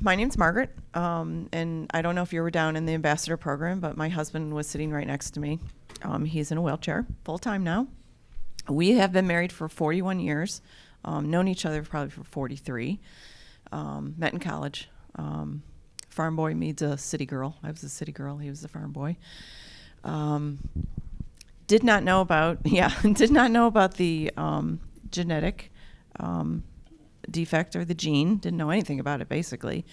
My name's Margaret, and I don't know if you were down in the ambassador program, but my husband was sitting right next to me. He's in a wheelchair, full time now. We have been married for 41 years, known each other probably for 43. Met in college. Farm boy meets a city girl. I was a city girl. He was a farm boy. Did not know about the genetic defect or the gene. Didn't know anything about it, basically.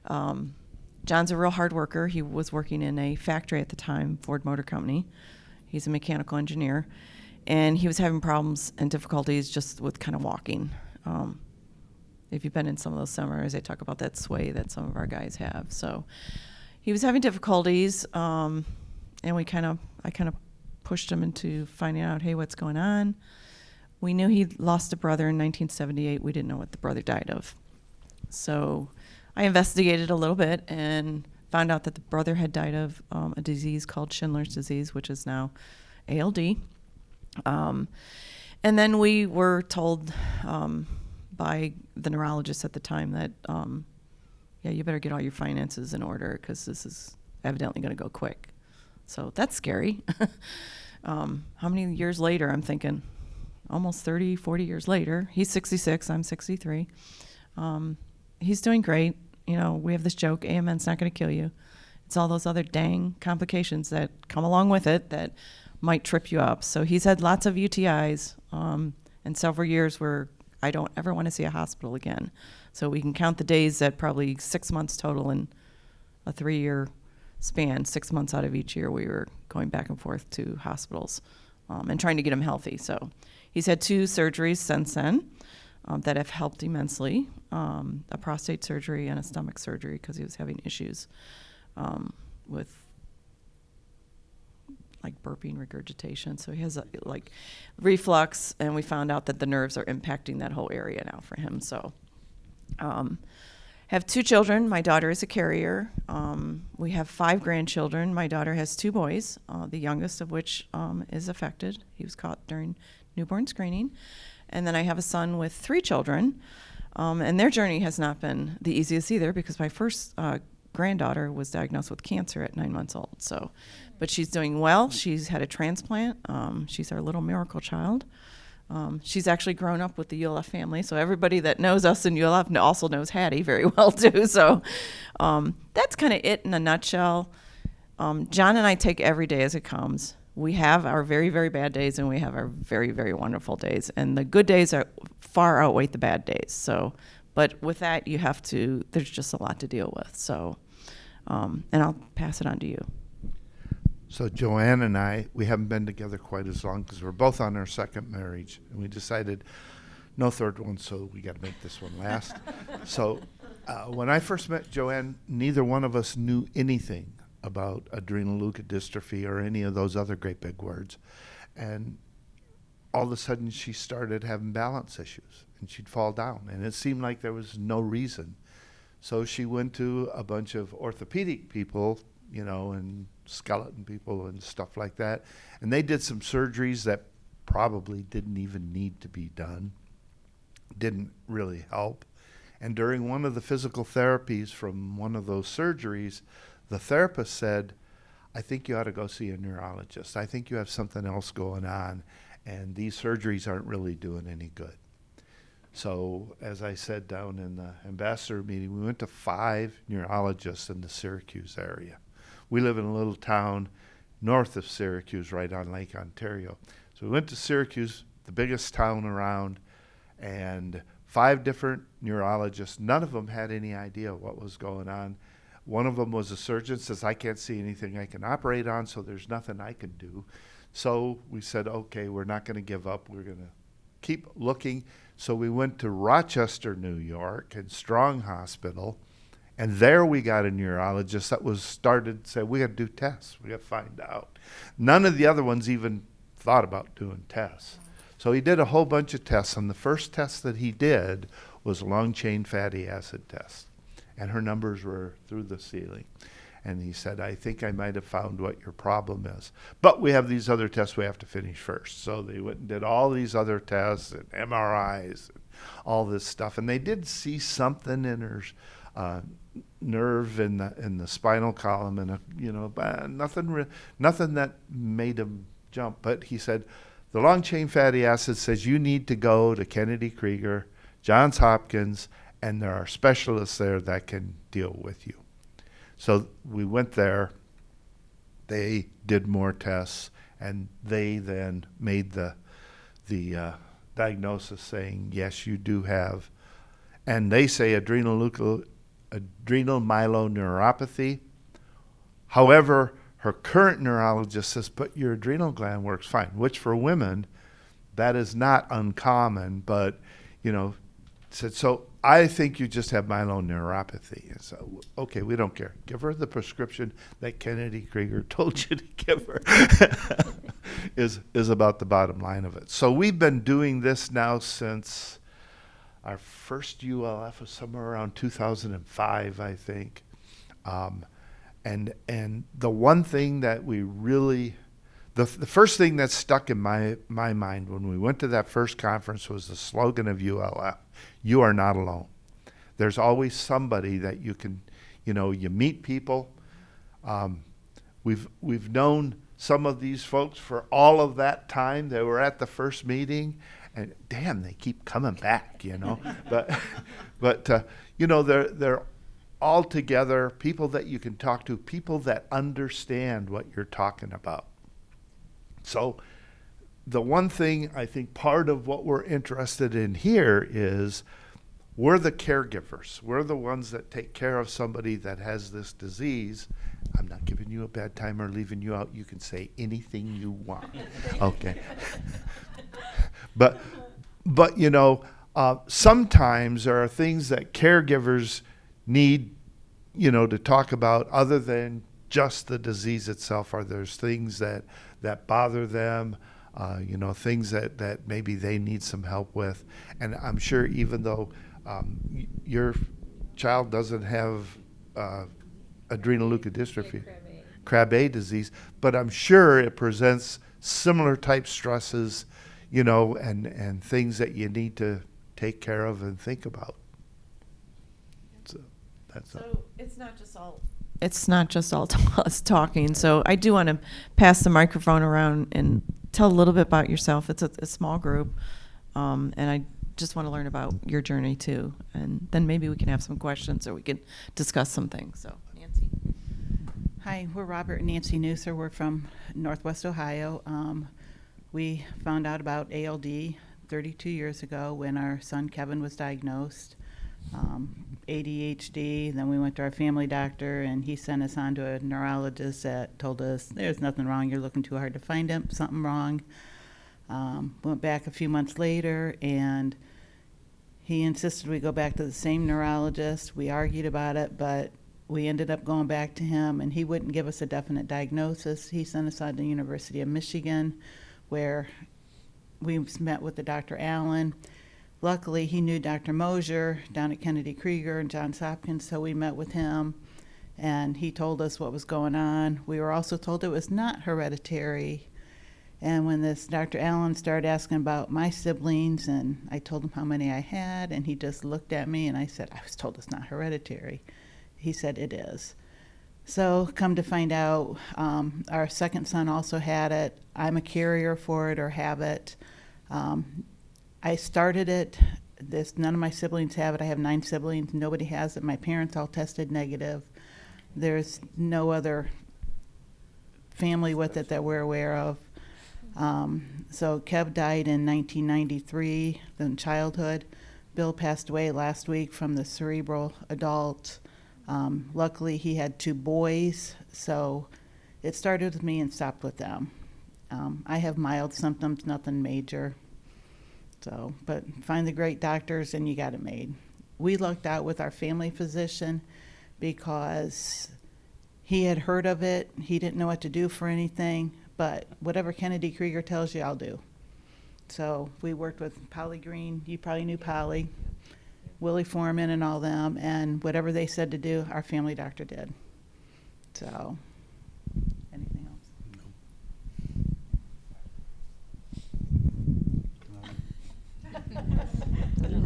John's a real hard worker. He was working in a factory at the time, Ford Motor Company. He's a mechanical engineer. And he was having problems and difficulties just with kind of walking. If you've been in some of those seminars, they talk about that sway that some of our guys have. So he was having difficulties, and I kind of pushed him into finding out, hey, what's going on? We knew he lost a brother in 1978. We didn't know what the brother died of. So I investigated a little bit and found out that the brother had died of a disease called Schindler's disease, which is now ALD. And then we were told by the neurologist at the time that, you better get all your finances in order because this is evidently going to go quick. So that's scary. How many years later, I'm thinking, almost 30, 40 years later. He's 66, I'm 63. He's doing great. You know, we have this joke, AMN's not going to kill you. It's all those other dang complications that come along with it that might trip you up. So he's had lots of UTIs and several years where I don't ever want to see a hospital again. So we can count the days at probably 6 months total in a 3-year span. 6 months out of each year we were going back and forth to hospitals and trying to get him healthy. So he's had 2 surgeries since then that have helped immensely, a prostate surgery and a stomach surgery because he was having issues with like burping, regurgitation. So he has like reflux, and we found out that the nerves are impacting that whole area now for him. So have 2 children. My daughter is a carrier. We have 5 grandchildren. My daughter has 2 boys, the youngest of which is affected. He was caught during newborn screening. And then I have a son with 3 children. And their journey has not been the easiest either because my first granddaughter was diagnosed with cancer at 9 months old. So, but she's doing well. She's had a transplant. She's our little miracle child. She's actually grown up with the ULF family, so everybody that knows us in ULF also knows Hattie very well too. So that's kind of it in a nutshell. John and I take every day as it comes. We have our very, very bad days, and we have our very, very wonderful days. And the good days are far outweigh the bad days. So, but with that, there's just a lot to deal with. So, and I'll pass it on to you. So Joanne and I, we haven't been together quite as long because we're both on our second marriage, and we decided no third one, so we got to make this one last. So when I first met Joanne, neither one of us knew anything about adrenoleukodystrophy or any of those other great big words. And all of a sudden she started having balance issues, and she'd fall down, and it seemed like there was no reason. So she went to a bunch of orthopedic people, you know, and skeleton people and stuff like that. And they did some surgeries that probably didn't even need to be done, didn't really help. And during one of the physical therapies from one of those surgeries, the therapist said, I think you ought to go see a neurologist. I think you have something else going on, and these surgeries aren't really doing any good. So as I said down in the ambassador meeting, we went to 5 neurologists in the Syracuse area. We live in a little town north of Syracuse, right on Lake Ontario. So we went to Syracuse, the biggest town around, and 5 different neurologists. None of them had any idea what was going on. One of them was a surgeon, says, I can't see anything I can operate on, so there's nothing I can do. So we said, okay, we're not going to give up. We're going to keep looking. So we went to Rochester, New York, and Strong Hospital. And there we got a neurologist that said, we got to do tests. We got to find out. None of the other ones even thought about doing tests. So he did a whole bunch of tests. And the first test that he did was a long-chain fatty acid test. And her numbers were through the ceiling. And he said, I think I might have found what your problem is. But we have these other tests we have to finish first. So they went and did all these other tests and MRIs and all this stuff. And they did see something in her nerve in the spinal column, and nothing that made him jump. But he said, the long chain fatty acid says you need to go to Kennedy Krieger, Johns Hopkins, and there are specialists there that can deal with you. So we went there. They did more tests, and they then made the diagnosis saying, yes, you do have, and they say adrenal myeloneuropathy. However, her current neurologist says, but your adrenal gland works fine, which for women, that is not uncommon, but, said, so I think you just have myeloneuropathy. And so, okay, we don't care. Give her the prescription that Kennedy Krieger told you to give her is about the bottom line of it. So we've been doing this now since our first ULF was somewhere around 2005, I think. And the one thing that we really, the first thing that stuck in my mind when we went to that first conference was the slogan of ULF: you are not alone. There's always somebody that you can, you meet people. We've known some of these folks for all of that time. They were at the first meeting, and damn, they keep coming back, But they're all together, people that you can talk to, people that understand what you're talking about. So the one thing I think part of what we're interested in here is we're the caregivers. We're the ones that take care of somebody that has this disease. I'm not giving you a bad time or leaving you out. You can say anything you want. Okay. But sometimes there are things that caregivers need, to talk about other than just the disease itself, or there's things that bother them, things that maybe they need some help with. And I'm sure even though your child doesn't have adrenoleukodystrophy, Krabbe disease, but I'm sure it presents similar type stresses, and things that you need to take care of and think about. So that's all. It's not just all us talking. So I do want to pass the microphone around and tell a little bit about yourself. It's a small group, and I just want to learn about your journey too. And then maybe we can have some questions or we can discuss some things. So, Nancy. Hi, we're Robert and Nancy Newser. We're from Northwest Ohio. We found out about ALD 32 years ago when our son Kevin was diagnosed. ADHD, then we went to our family doctor, and he sent us on to a neurologist that told us there's nothing wrong, you're looking too hard to find him, something wrong. Went back a few months later, and he insisted we go back to the same neurologist. We argued about it, but we ended up going back to him, and he wouldn't give us a definite diagnosis. He sent us on to the University of Michigan, where we met with the Dr. Allen. Luckily, he knew Dr. Mosier down at Kennedy Krieger and Johns Hopkins, so we met with him, and he told us what was going on. We were also told it was not hereditary. And when this Dr. Allen started asking about my siblings, and I told him how many I had, and he just looked at me, and I said, I was told it's not hereditary. He said it is. So come to find out, our second son also had it. I'm a carrier for it or have it. I started it. None of my siblings have it. I have 9 siblings. Nobody has it. My parents all tested negative. There's no other family with it that we're aware of. So Kev died in 1993 in childhood. Bill passed away last week from the cerebral adult. Luckily, he had 2 boys, so it started with me and stopped with them. I have mild symptoms, nothing major. So, but find the great doctors and you got it made. We lucked out with our family physician because he had heard of it. He didn't know what to do for anything, but whatever Kennedy Krieger tells you, I'll do. So we worked with Polly Green. You probably knew Polly, Willie Foreman and all them, and whatever they said to do, our family doctor did. So, anything else?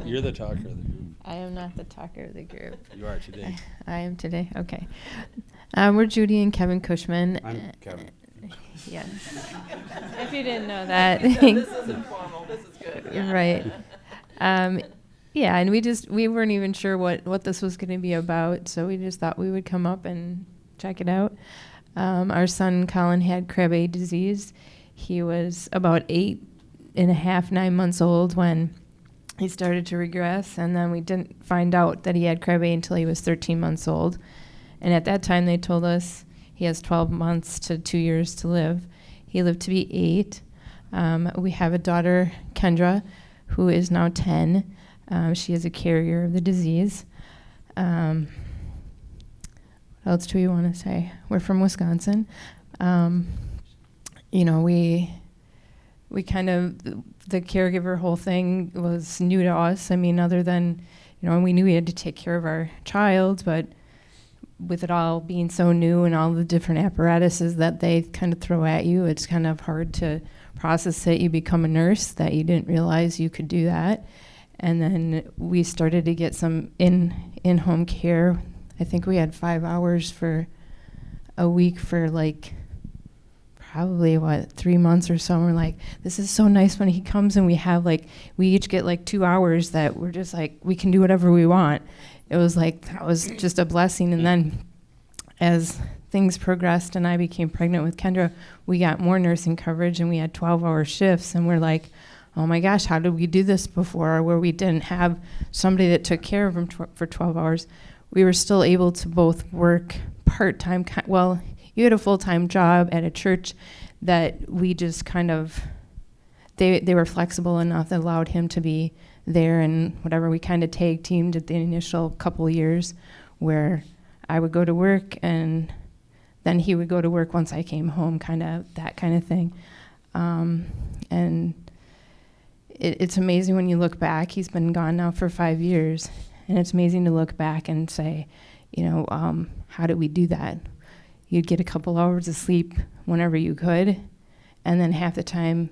You're the talker. I am not the talker of the group. You are today. I am today. Okay. We're Judy and Kevin Cushman. I'm Kevin. Yes. If you didn't know that. This is informal. This is good. Yeah. Right. Yeah, and we weren't even sure what this was going to be about, so we just thought we would come up and check it out. Our son Colin had Krabbe disease. He was about 8.5, 9 months old when he started to regress, and then we didn't find out that he had Krabbe until he was 13 months old. And at that time, they told us he has 12 months to 2 years to live. He lived to be 8. We have a daughter, Kendra, who is now 10. She is a carrier of the disease. What else do we want to say? We're from Wisconsin. We kind of, the caregiver whole thing was new to us. I mean, other than, we knew we had to take care of our child, but with it all being so new and all the different apparatuses that they kind of throw at you, it's kind of hard to process that you become a nurse, that you didn't realize you could do that. And then we started to get some in-home care. I think we had 5 hours for a week for probably 3 months or so. And we're like, this is so nice when he comes, and we each get 2 hours that we're just we can do whatever we want. It was that was just a blessing. And then as things progressed and I became pregnant with Kendra, we got more nursing coverage, and we had 12-hour shifts, and we're like, oh my gosh, how did we do this before, where we didn't have somebody that took care of him for 12 hours? We were still able to both work part-time. You had a full-time job at a church that we just kind of, they were flexible enough that allowed him to be there, and whatever, we kind of tag teamed at the initial couple of years, where I would go to work and then he would go to work once I came home, that kind of thing. And it's amazing when you look back. He's been gone now for 5 years, and it's amazing to look back and say, how did we do that? You'd get a couple hours of sleep whenever you could, and then half the time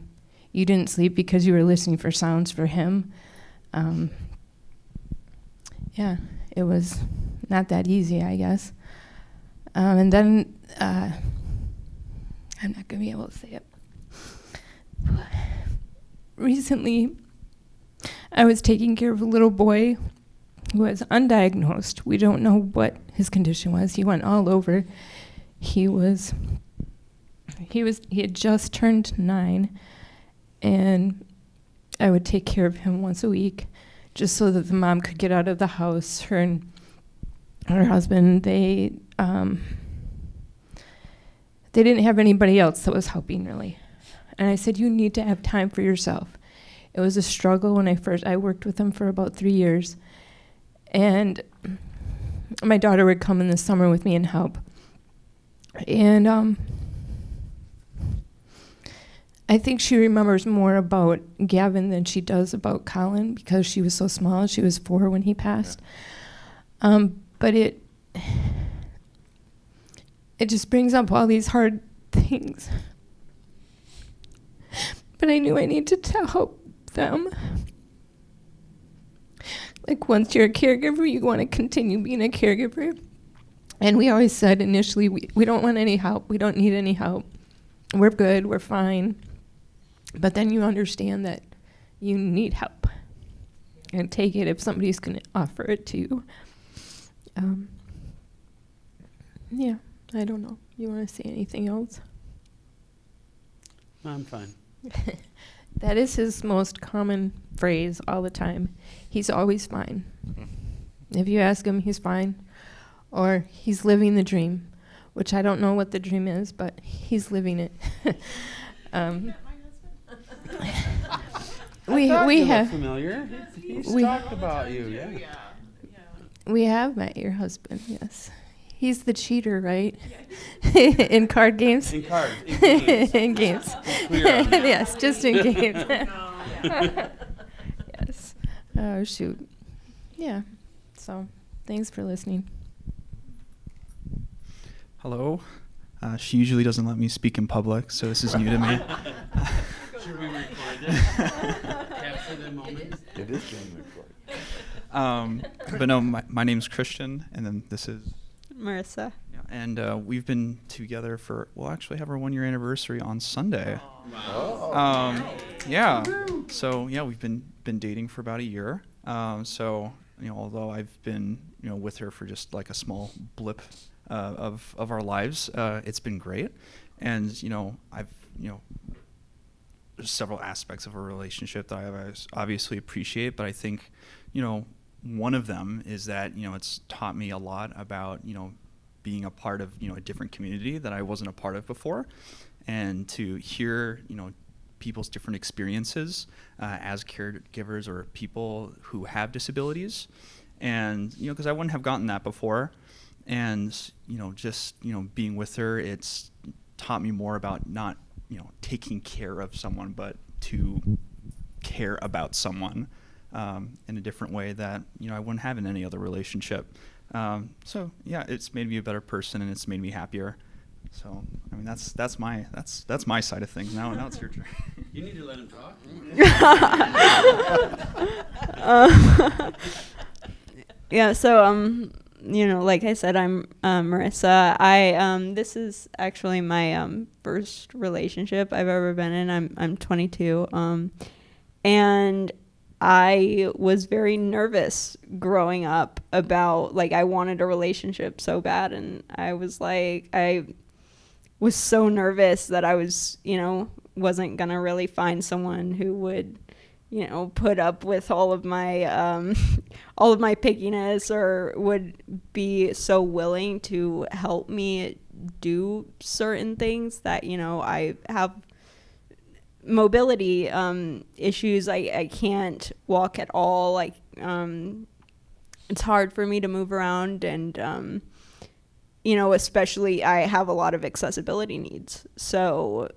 you didn't sleep because you were listening for sounds for him. It was not that easy, I guess. And then I'm not going to be able to say it. Recently, I was taking care of a little boy who was undiagnosed. We don't know what his condition was. He went all over. He had just turned 9, and I would take care of him once a week, just so that the mom could get out of the house. Her and her husband, they didn't have anybody else that was helping, really. And I said, you need to have time for yourself. It was a struggle when I worked with him for about 3 years. And my daughter would come in the summer with me and help. And I think she remembers more about Gavin than she does about Colin, because she was so small. She was 4 when he passed. But it just brings up all these hard things. But I knew I needed to help them. Once you're a caregiver, you want to continue being a caregiver. And we always said initially, we don't want any help. We don't need any help. We're good. We're fine. But then you understand that you need help. And take it if somebody's going to offer it to you. I don't know. You want to say anything else? I'm fine. That is his most common phrase all the time. He's always fine. If you ask him, he's fine. Or he's living the dream, which I don't know what the dream is, but he's living it. We have familiar. He's talked about you, yeah. We have met your husband, yes. He's the cheater, right? In card games? In cards. In games. In games. Yes, just in games. Yes. Oh, shoot. Yeah. So, thanks for listening. Hello. She usually doesn't let me speak in public, so this is new to me. Should we record this? Capture the moment? It is being recorded. But no, my name's Christian, and then this is Marissa. yeah, and we've been together for we'll actually have our 1-year anniversary on Sunday. Yeah. So yeah, we've been dating for about a year. So although I've been with her for just like a small blip of our lives, it's been great. And I've there's several aspects of a relationship that I obviously appreciate, but I think one of them is that it's taught me a lot about being a part of a different community that I wasn't a part of before, and to hear people's different experiences as caregivers or people who have disabilities, and because I wouldn't have gotten that before, and just being with her, it's taught me more about not taking care of someone, but to care about someone in a different way that I wouldn't have in any other relationship. So yeah, it's made me a better person, and it's made me happier. So I mean, that's my side of things. Now it's your turn. You need to let him talk. Yeah, so like I said, I'm Marissa. This is actually my first relationship I've ever been in. I'm 22. And I was very nervous growing up about, like, I wanted a relationship so bad, and I was so nervous that I was, wasn't gonna really find someone who would, put up with all of my pickiness, or would be so willing to help me do certain things that, I have mobility issues. I can't walk at all. It's hard for me to move around, and especially I have a lot of accessibility needs. So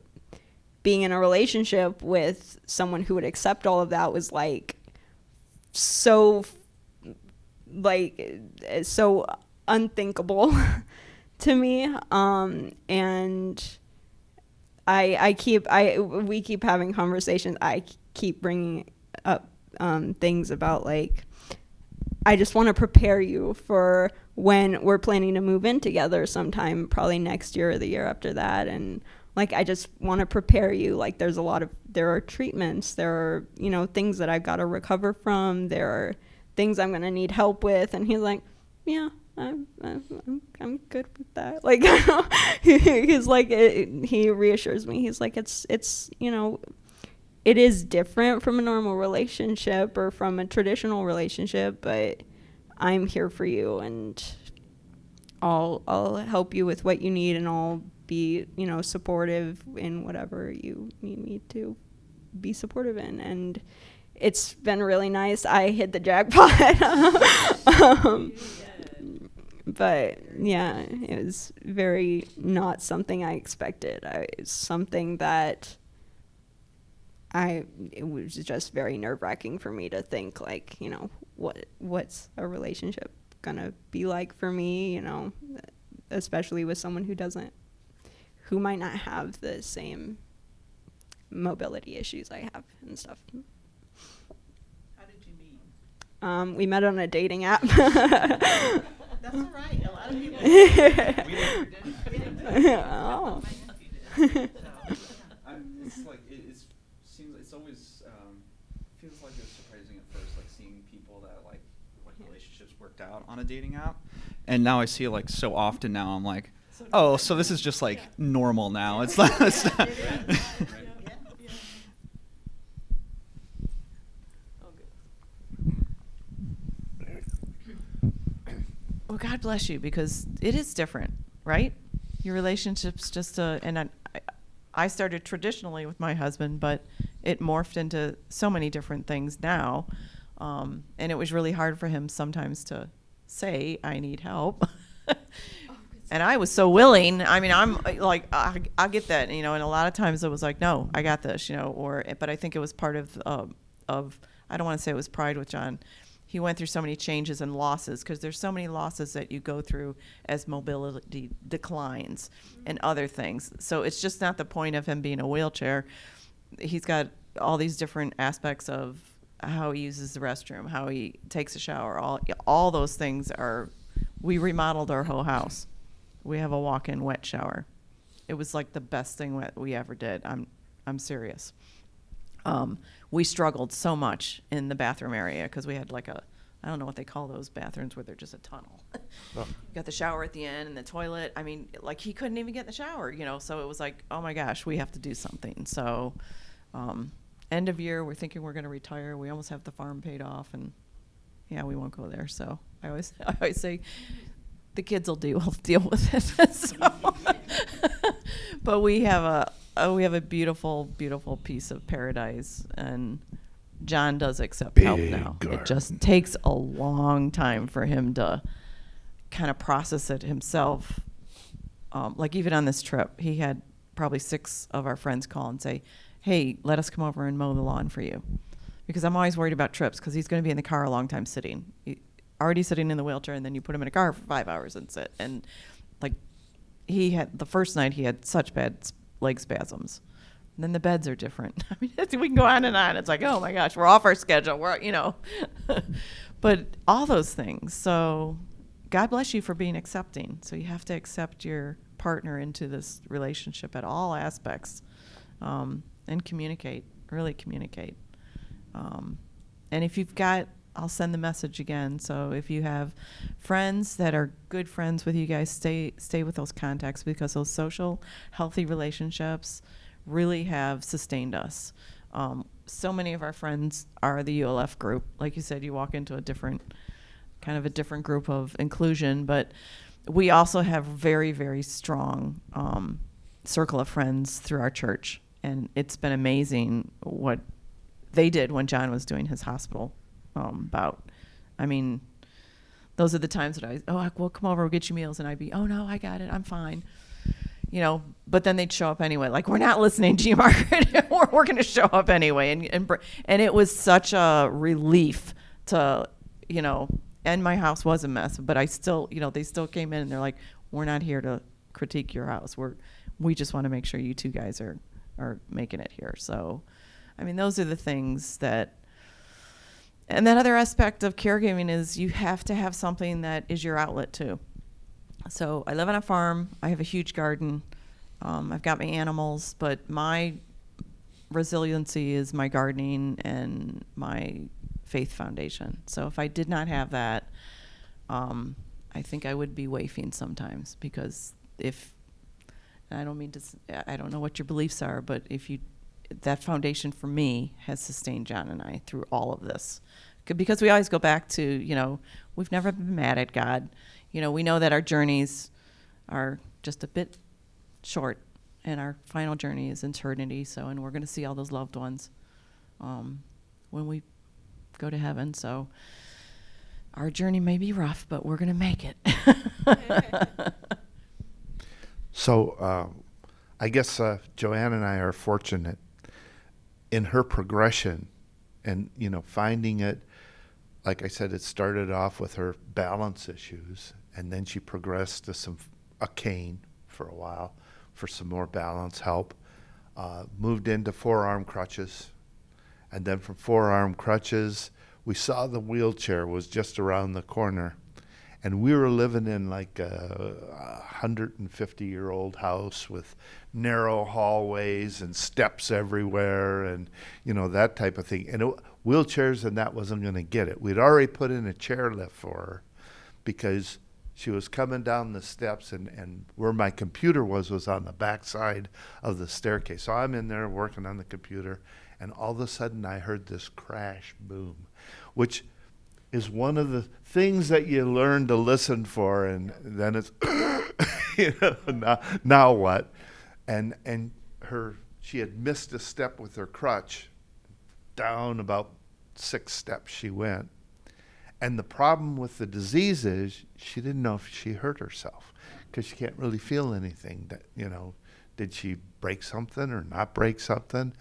being in a relationship with someone who would accept all of that was so unthinkable to me. And we keep having conversations. I keep bringing up things about, I just want to prepare you for when we're planning to move in together sometime, probably next year or the year after that. And I just want to prepare you. There are treatments, there are, things that I've got to recover from. There are things I'm going to need help with. And he's like, yeah, I'm good with that. He reassures me. He's like, it's it is different from a normal relationship or from a traditional relationship, but I'm here for you, and I'll help you with what you need, and I'll be, supportive in whatever you need me to be supportive in. And it's been really nice. I hit the jackpot. But yeah, it was very not something I expected. It's something that it was just very nerve-wracking for me to think, what's a relationship gonna be like for me, especially with someone who might not have the same mobility issues I have and stuff. How did you meet? We met on a dating app. That's all right. A lot of people. Oh. It's always feels like it's surprising at first, seeing people that relationships worked out on a dating app, and now I see it so often now. I'm like, oh, so this is just normal now. It's not. It's not. Well, God bless you, because it is different, right? Your relationship's just and I started traditionally with my husband, but it morphed into so many different things now. And it was really hard for him sometimes to say, I need help. And I was so willing. I mean, I'm I get that, and a lot of times it was no, I got this, but I think it was part of I don't want to say it was pride with John. He went through so many changes and losses, because there's so many losses that you go through as mobility declines and other things. So it's just not the point of him being in a wheelchair. He's got all these different aspects of how he uses the restroom, how he takes a shower, all those things are. We remodeled our whole house. We have a walk-in wet shower. It was like the best thing that we ever did. I'm serious. We struggled so much in the bathroom area because we had like I don't know what they call those bathrooms where they're just a tunnel. Oh. Got the shower at the end and the toilet. I mean, like he couldn't even get in the shower, so it was like, oh my gosh, we have to do something. So end of year, we're thinking we're going to retire. We almost have the farm paid off, and yeah, we won't go there. So I always say the kids will deal with it. So, but we have a beautiful, beautiful piece of paradise, and John does accept help now. garden. It just takes a long time for him to kind of process it himself. Like even on this trip, he had probably 6 of our friends call and say, hey, let us come over and mow the lawn for you. Because I'm always worried about trips because he's going to be in the car a long time sitting. Already sitting in the wheelchair, and then you put him in a car for 5 hours and sit. And like the first night he had such bad leg spasms. And then the beds are different. I mean, we can go on and on. It's like, oh my gosh, we're off our schedule. But all those things. So God bless you for being accepting. So you have to accept your partner into this relationship at all aspects, and communicate, really communicate. And if you've got, I'll send the message again. So if you have friends that are good friends with you guys, stay with those contacts, because those social, healthy relationships really have sustained us. So many of our friends are the ULF group. Like you said, you walk into a different group of inclusion, but we also have very, very strong circle of friends through our church. And it's been amazing what they did when John was doing his hospital bout. I mean, those are the times that we'll come over, we'll get you meals, and I'd be, oh no, I got it, I'm fine. But then they'd show up anyway. Like, we're not listening to you, Margaret. we're going to show up anyway. And it was such a relief to, and my house was a mess, but I still, they still came in and they're like, we're not here to critique your house. We just want to make sure you two guys are making it here. So, I mean, those are the things and that other aspect of caregiving is you have to have something that is your outlet too. So I live on a farm. I have a huge garden. I've got my animals, but my resiliency is my gardening and my faith foundation. So if I did not have that, I think I would be wafting sometimes, because I don't know what your beliefs are, but that foundation for me has sustained John and I through all of this. Because we always go back to, we've never been mad at God. We know that our journeys are just a bit short, and our final journey is eternity. And we're going to see all those loved ones when we go to heaven. So our journey may be rough, but we're going to make it. So I guess Joanne and I are fortunate in her progression and, finding it. Like I said, it started off with her balance issues, and then she progressed to a cane for a while for some more balance help. Moved into forearm crutches, and then from forearm crutches, we saw the wheelchair was just around the corner, and we were living in like a 150-year-old house with narrow hallways and steps everywhere, and that type of thing. And wheelchairs, and that wasn't going to get it. We'd already put in a chairlift for her because she was coming down the steps, and where my computer was on the back side of the staircase. So I'm in there working on the computer, and all of a sudden I heard this crash boom, which is one of the things that you learn to listen for, and then it's now what? And she had missed a step with her crutch. Down about 6 steps she went. And the problem with the disease is she didn't know if she hurt herself, because she can't really feel anything. That did she break something or not break something?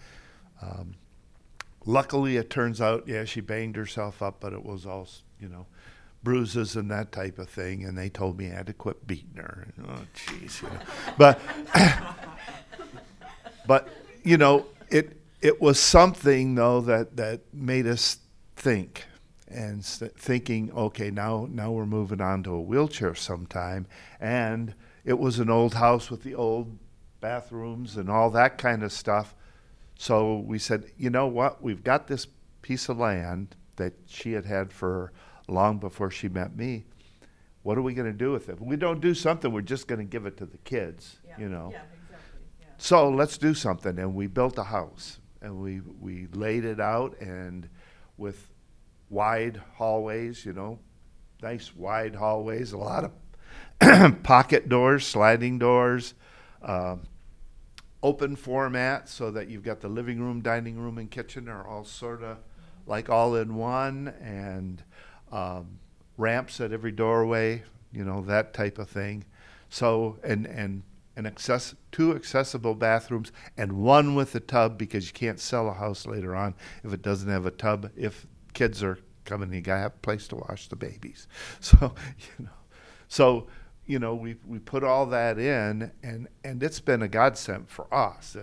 Luckily, it turns out, she banged herself up, but it was all, bruises and that type of thing. And they told me I had to quit beating her. Oh, jeez. But it was something, though, that made us think and thinking, okay, now we're moving on to a wheelchair sometime. And it was an old house with the old bathrooms and all that kind of stuff. So we said, you know what? We've got this piece of land that she had for long before she met me. What are we going to do with it? If we don't do something, we're just going to give it to the kids, you know. Yeah, exactly. Yeah. So let's do something. And we built a house, and we laid it out, and with wide hallways, you know, nice wide hallways, a lot of pocket doors, sliding doors, open format so that you've got the living room, dining room, and kitchen are all sort of like all in one, and ramps at every doorway, you know, that type of thing. So, and two accessible bathrooms and one with a tub, because you can't sell a house later on if it doesn't have a tub. If kids are coming, you gotta have a place to wash the babies. So, we put all that in, and it's been a godsend for us.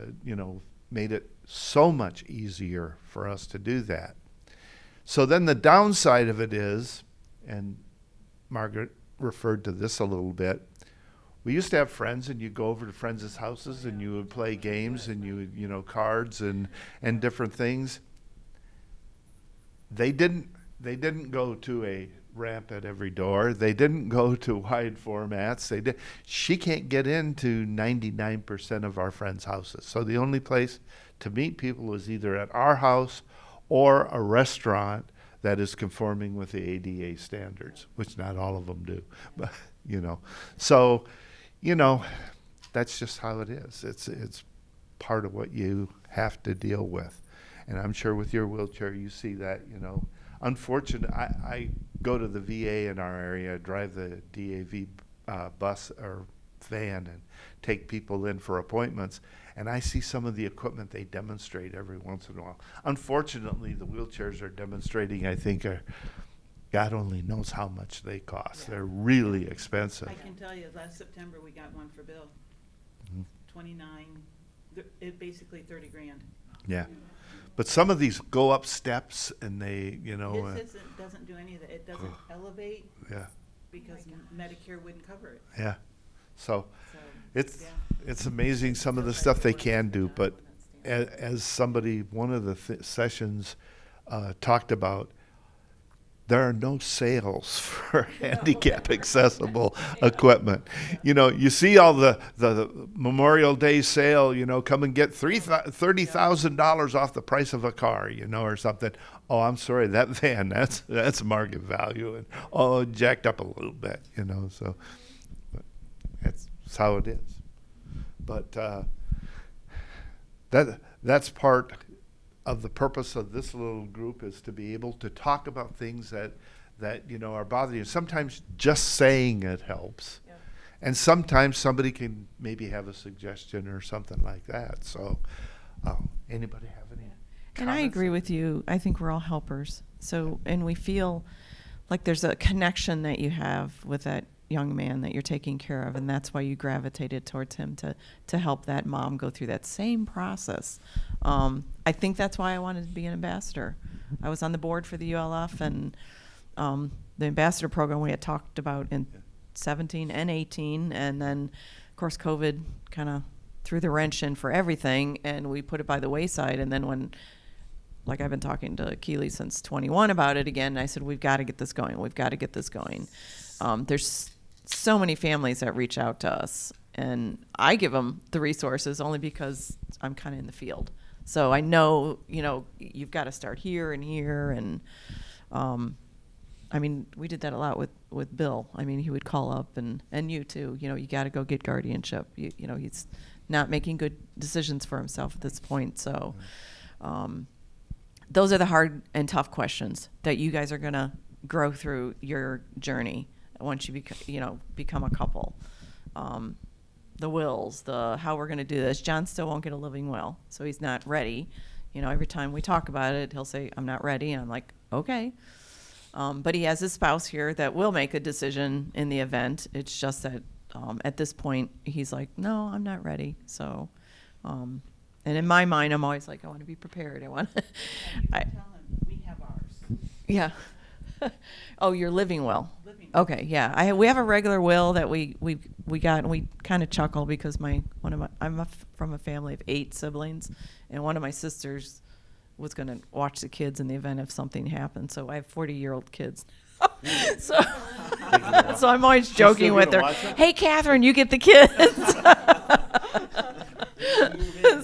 Made it so much easier for us to do that. So then the downside of it is, and Margaret referred to this a little bit, we used to have friends, and you'd go over to friends' houses and you would play games, and you would, cards and different things. They didn't go to a ramp at every door. They didn't go to wide formats. She can't get into 99% of our friends' houses. So the only place to meet people was either at our house or a restaurant that is conforming with the ADA standards, which not all of them do. But, so, that's just how it is. It's part of what you have to deal with. And I'm sure with your wheelchair, you see that, Unfortunately, I go to the VA in our area, drive the DAV bus or van, and take people in for appointments, and I see some of the equipment they demonstrate every once in a while. Unfortunately, the wheelchairs are demonstrating, I think, God only knows how much they cost. Yeah. They're really expensive. I can tell you, last September, we got one for Bill. 29, basically 30 grand. Yeah. But some of these go up steps, and they, His doesn't do any of that. It doesn't elevate yeah, because Medicare wouldn't cover it. yeah. So So, it's yeah. it's amazing some of the stuff they can do. But as somebody, one of the sessions talked about, there are no sales for handicap accessible equipment. You see all the Memorial Day sale, come and get $30,000 off the price of a car, or something. Oh, I'm sorry, that van, that's market value, and jacked up a little bit, so but that's how it is. But that's part of the purpose of this little group, is to be able to talk about things that are bothering you. Sometimes just saying it helps. Yeah. And sometimes somebody can maybe have a suggestion or something like that. So anybody have any And I comments? agree with you. I think we're all helpers. So, and we feel like there's a connection that you have with that young man that you're taking care of, and that's why you gravitated towards him to help that mom go through that same process. I think that's why I wanted to be an ambassador. I was on the board for the ULF, and the ambassador program we had talked about in 17 and 18, and then of course COVID kind of threw the wrench in for everything, and we put it by the wayside. And then when, like, I've been talking to Keely since 21 about it again, and I said, we've got to get this going. We've got to get this going. There's so many families that reach out to us, and I give them the resources only because I'm kind of in the field. So I know, you've got to start here and here. And I mean, we did that a lot with Bill. I mean, he would call up, and you too, you got to go get guardianship. He's not making good decisions for himself at this point. So those are the hard and tough questions that you guys are going to grow through your journey once you become a couple. The wills, how we're going to do this. John still won't get a living will, so he's not ready. Every time we talk about it, he'll say, I'm not ready. And I'm like, okay. But he has his spouse here that will make a decision in the event. It's just that at this point, he's like, no, I'm not ready. So, and in my mind, I'm always like, I want to be prepared. I want And you can tell him, we have ours. Yeah. Oh, your living will. Okay, yeah. We have a regular will that we got, and we kind of chuckle because from a family of 8 siblings, and one of my sisters was going to watch the kids in the event if something happened. So I have 40-year-old kids. so I'm always joking with her. Hey, Catherine, you get the kids.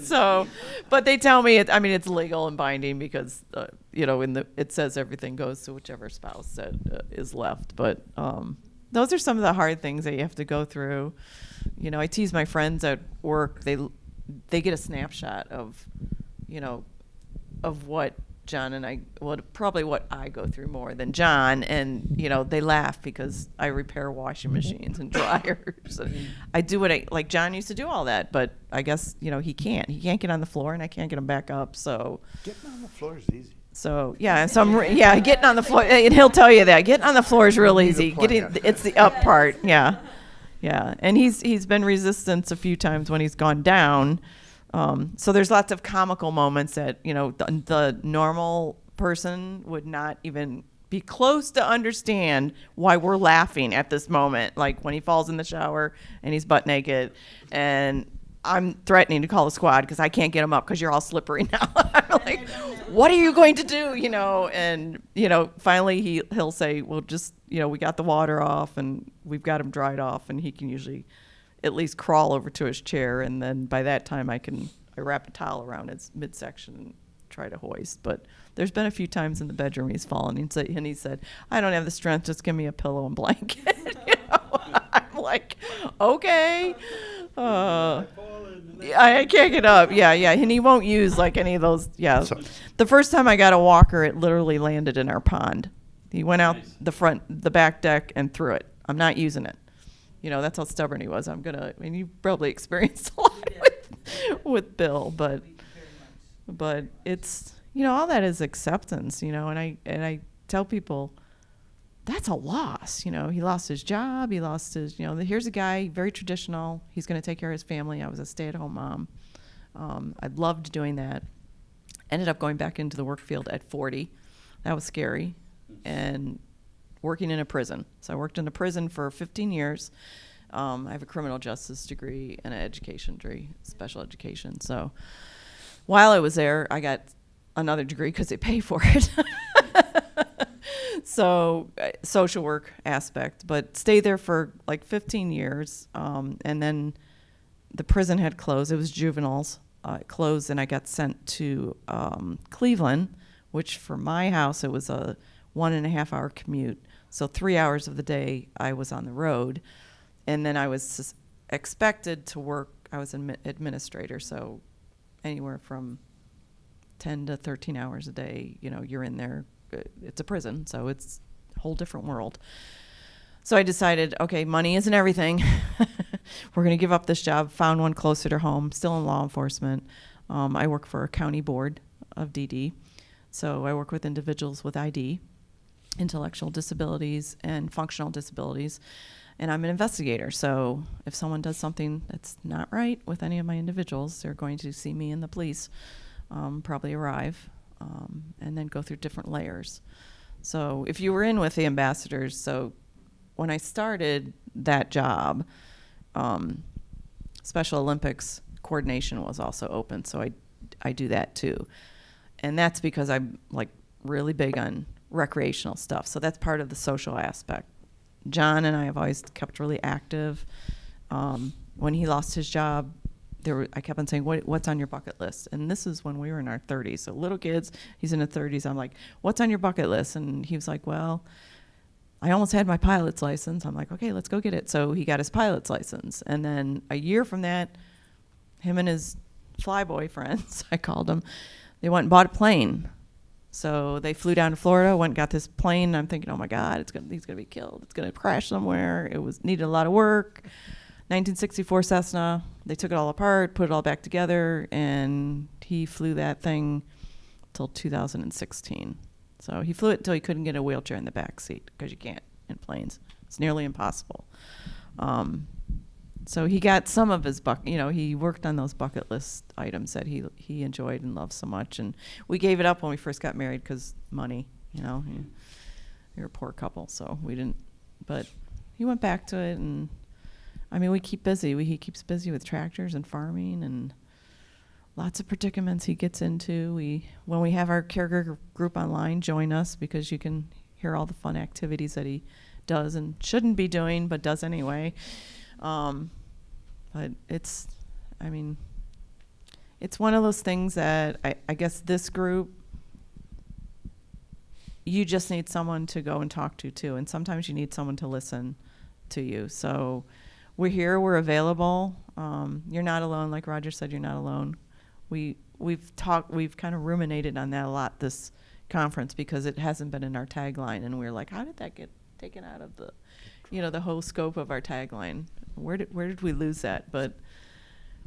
So, but they tell me it's legal and binding because it says everything goes to whichever spouse that is left. But those are some of the hard things that you have to go through. I tease my friends at work. They get a snapshot of what John and I, probably what I go through more than John, and they laugh because I repair washing machines and dryers. And I do like John used to do all that, but I guess he can't get on the floor, and I can't get him back up. So Getting on the floor is easy. So getting on the floor, and he'll tell you that getting on the floor is real easy. It's the up part, yeah, and he's been resistant a few times when he's gone down. So there's lots of comical moments that, the normal person would not even be close to understand why we're laughing at this moment. Like when he falls in the shower and he's butt naked and I'm threatening to call the squad because I can't get him up because you're all slippery now. I'm like, what are you going to do? And, finally he'll say, well, just, we got the water off and we've got him dried off, and he can usually at least crawl over to his chair, and then by that time I wrap a towel around his midsection and try to hoist. But there's been a few times in the bedroom he's fallen and he said, I don't have the strength, just give me a pillow and blanket. I'm like, okay. I can't get up. Yeah, and he won't use like any of those. Yeah. So- The first time I got a walker, it literally landed in our pond. He went out the back deck and threw it. I'm not using it. That's how stubborn he was. You probably experienced a lot with Bill, but it's, all that is acceptance, and I tell people that's a loss. He lost his job. He lost his, here's a guy, very traditional. He's going to take care of his family. I was a stay-at-home mom. I loved doing that. Ended up going back into the work field at 40. That was scary. And working in a prison. So I worked in a prison for 15 years. I have a criminal justice degree and an education degree, special education. So while I was there, I got another degree because they pay for it. So social work aspect, but stayed there for like 15 years. And then the prison had closed. It was juveniles. It closed, and I got sent to Cleveland, which for my house, it was a 1.5 hour commute. So 3 hours of the day I was on the road. And then I was expected to work, I was an administrator, so anywhere from 10 to 13 hours a day, you're in there. It's a prison, so it's a whole different world. So I decided, okay, money isn't everything. We're going to give up this job. Found one closer to home, still in law enforcement. I work for a county board of DD. So I work with individuals with ID, intellectual disabilities, and functional disabilities. And I'm an investigator. So if someone does something that's not right with any of my individuals, they're going to see me and the police probably arrive and then go through different layers. So if you were in with the ambassadors, so when I started that job, Special Olympics coordination was also open. So I do that too. And that's because I'm like really big on recreational stuff. So that's part of the social aspect. John and I have always kept really active. When he lost his job, I kept on saying, what's on your bucket list? And this is when we were in our 30s. So little kids, he's in his 30s. I'm like, what's on your bucket list? And he was like, well, I almost had my pilot's license. I'm like, okay, let's go get it. So he got his pilot's license. And then a year from that, him and his fly boyfriends, I called them, they went and bought a plane. So they flew down to Florida, went and got this plane. I'm thinking, oh my God, he's gonna be killed. It's gonna crash somewhere. It needed a lot of work. 1964 Cessna. They took it all apart, put it all back together, and he flew that thing till 2016. So he flew it until he couldn't get a wheelchair in the back seat because you can't in planes. It's nearly impossible. So he got some of his he worked on those bucket list items that he enjoyed and loved so much. And we gave it up when we first got married because money. you know, you're a poor couple, so we didn't, but he went back to it, and I mean, we keep busy. He keeps busy with tractors and farming and lots of predicaments he gets into. When we have our caregiver group online, join us, because you can hear all the fun activities that he does and shouldn't be doing, but does anyway. But it's one of those things that I guess this group, you just need someone to go and talk to too. And sometimes you need someone to listen to you. So we're here, we're available. You're not alone. Like Roger said, you're not alone. We've kind of ruminated on that a lot this conference, because it hasn't been in our tagline. And we're like, how did that get taken out of the whole scope of our tagline? Where did we lose that? But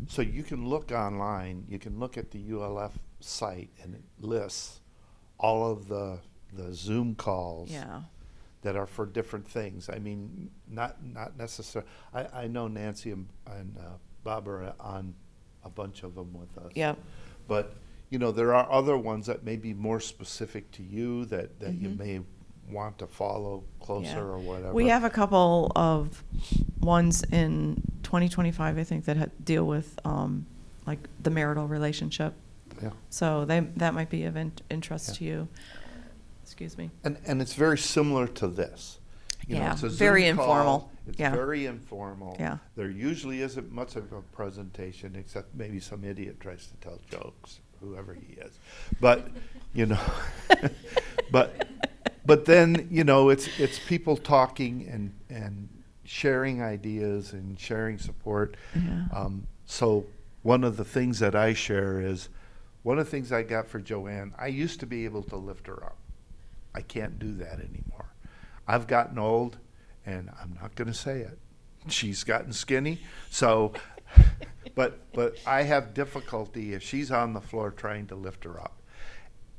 So you can look online, you can look at the ULF site, and it lists all of the Zoom calls yeah. that are for different things. I mean, not necessarily. I know Nancy and Bob are on a bunch of them with us. Yep. But, there are other ones that may be more specific to you that you Mhm. may want to follow closer Yeah. or whatever. We have a couple of ones in 2025, I think, that deal with like the marital relationship. Yeah. So that might be of interest Yeah. to you. Excuse me. And it's very similar to this. Yeah, it's a very Zoom call. informal. It's Yeah. very informal. Yeah. There usually isn't much of a presentation, except maybe some idiot tries to tell jokes, whoever he is. But, but then, it's people talking and sharing ideas and sharing support. Yeah. So one of the things that I share is, one of the things I got for Joanne, I used to be able to lift her up. I can't do that anymore. I've gotten old, and I'm not going to say it. She's gotten skinny, so, but I have difficulty if she's on the floor trying to lift her up.